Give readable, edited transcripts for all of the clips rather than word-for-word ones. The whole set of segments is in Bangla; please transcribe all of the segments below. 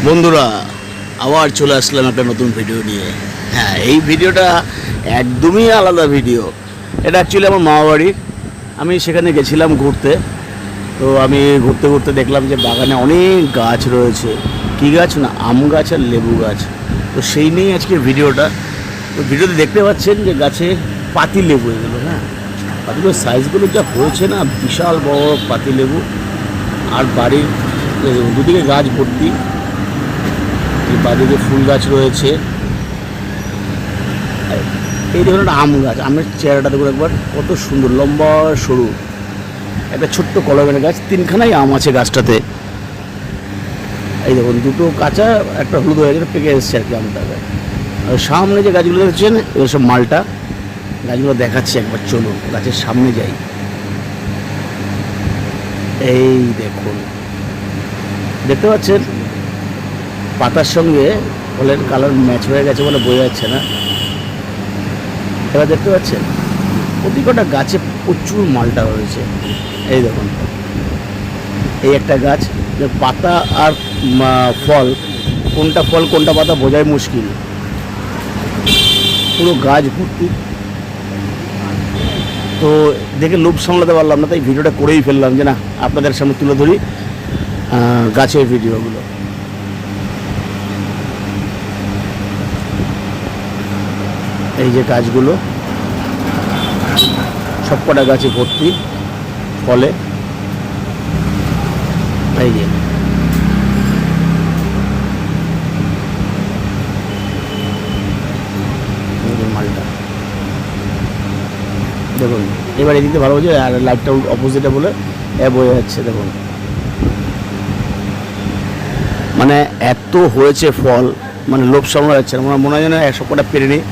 বন্ধুরা আবার চলে আসলাম একটা নতুন ভিডিও নিয়ে। হ্যাঁ, এই ভিডিওটা একদমই আলাদা ভিডিও। এটা অ্যাকচুয়ালি আমার মামা বাড়ি। আমি সেখানে গেছিলাম ঘুরতে। তো আমি ঘুরতে ঘুরতে দেখলাম যে বাগানে অনেক গাছ রয়েছে। কী গাছ না, আম গাছ আর লেবু গাছ। তো সেই নিয়েই আজকের ভিডিওটা। তো ভিডিওতে দেখতে পাচ্ছেন যে গাছে পাতি লেবু, এগুলো হ্যাঁ পাতিলেবুর সাইজগুলো যা হয়েছে না, বিশাল বড় পাতি লেবু। আর বাড়ির দুদিকে গাছ ভর্তি, বাড়িতে ফুল গাছ রয়েছে। এই দেখুন একটা আম গাছ, আমের চেহারাটা দেখুন একবার, কত সুন্দর, লম্বা সরু। একটা ছোট্ট কলমের গাছ, তিনখানাই আম আছে গাছটাতে। এই দেখুন দুটো কাঁচা, একটা হলুদ হয়ে গেছে, পেকে এসছে আর কি আমটা। আর সামনে যে গাছগুলো দেখছেন এগুলো সব মালটা। গাছগুলো দেখাচ্ছি একবার, চলুন গাছের সামনে যাই। এই দেখুন, দেখতে পাচ্ছেন পাতার সঙ্গে ফলের কালার ম্যাচ হয়ে গেছে বলে বোঝা যাচ্ছে না। এবার দেখতে পাচ্ছেন প্রতি কটা গাছে প্রচুর মালটা হয়েছে। এই দেখুন, এই একটা গাছ, পাতা আর ফল, কোনটা ফল কোনটা পাতা বোঝাই মুশকিল। পুরো গাছ ভর্তি। তো দেখে লোভ সামলাতে পারলাম না, তাই ভিডিওটা করেই ফেললাম যে না, আপনাদের সামনে তুলে ধরি গাছের ভিডিওগুলো। এই যে গাছগুলো সবকটা গাছে ভর্তি ফলে। এই যে মালটা দেখুন, এবার এদিকে ভালো বোঝে, আর লাইটটা অপোজিটে বলে বোঝা যাচ্ছে। দেখুন মানে এত হয়েছে ফল, মানে লোভ সামলা যাচ্ছে না। মনে হয় যেন সবকটা পেরে নিই,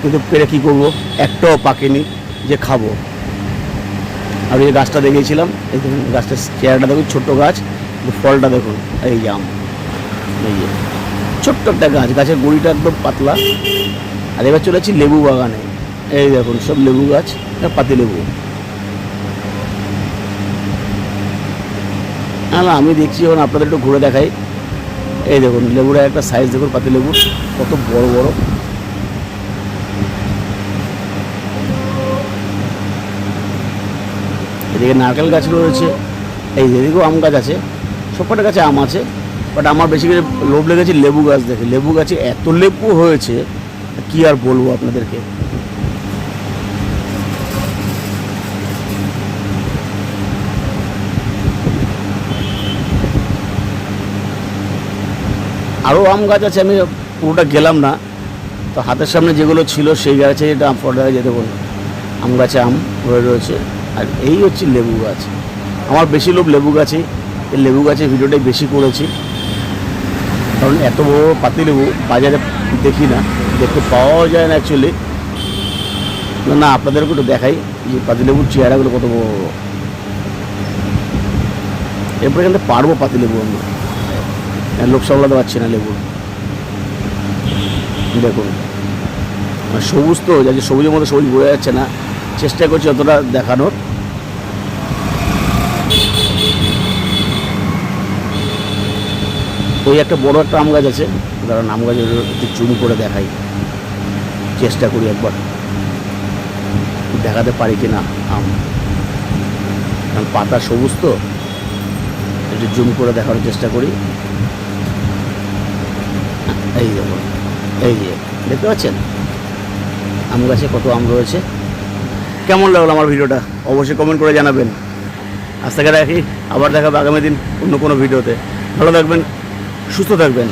কিন্তু পেরে কী করবো, একটাও পাকেনি যে খাবো। আর এই গাছটা দেখিয়েছিলাম, এই দেখুন গাছটার চেহারাটা দেখুন, ছোট্ট গাছ, ফলটা দেখুন। এই যে আম, এই যে ছোট্ট একটা গাছ, গাছের গুঁড়িটা একদম পাতলা। আর এবার চলে যাচ্ছি লেবু বাগানে। এই দেখুন সব লেবু গাছ, পাতি লেবু। না আমি দেখছি, এখন আপনাদের একটু ঘুরে দেখাই। এই দেখুন লেবুরা একটা সাইজ দেখুন, পাতি লেবু কত বড় বড়। এদিকে নারকেল গাছ রয়েছে, এই যেদিকেও আম গাছ আছে, সবকটা গাছে আম আছে। বাট আমার বেশি করে লোভ লেগেছে লেবু গাছ দেখে। লেবু গাছে এত লেবু হয়েছে কি আর বলবো আপনাদেরকে। আরও আম গাছ আছে, আমি পুরোটা গেলাম না। তো হাতের সামনে যেগুলো ছিল সেই গাছে এটা ফটো যেতে বলল, আম গাছে আম হয়ে রয়েছে। আর এই হচ্ছে লেবু গাছ। আমার বেশি লোভ লেবু গাছে, এই লেবু গাছের ভিডিওটাই বেশি করেছি, কারণ এত বড় পাতি লেবু বাজারে দেখি না, দেখতে পাওয়াও যায় না অ্যাকচুয়ালি। না আপনাদেরকে একটু দেখাই যে পাতি লেবুর চেহারাগুলো কত বড় বড়। এরপরে এখান থেকে পারবো পাতি লেবু, আমি লোক সামলাতে পারছি না লেবুর। দেখুন সবুজ, তো যাচ্ছে সবুজের মধ্যে সবুজ বোঝা যাচ্ছে না, চেষ্টা করছি অতটা দেখানোর। ওই একটা বড় একটা আম গাছ আছে, কারণ আম গাছের জুম করে দেখাই, চেষ্টা করি একবার দেখাতে পারি কি না আম, কারণ পাতা সবুজ তো, একটু জুম করে দেখানোর চেষ্টা করি। এই দেখুন, এই যে দেখতে পাচ্ছেন আম গাছে কত আম রয়েছে। কেমন লাগলো আমার ভিডিওটা অবশ্যই কমেন্ট করে জানাবেন। আজ থেকে রাখি, আবার দেখাবো আগামী দিন অন্য কোনো ভিডিওতে। ভালো থাকবেন, সুস্থ থাকবেন।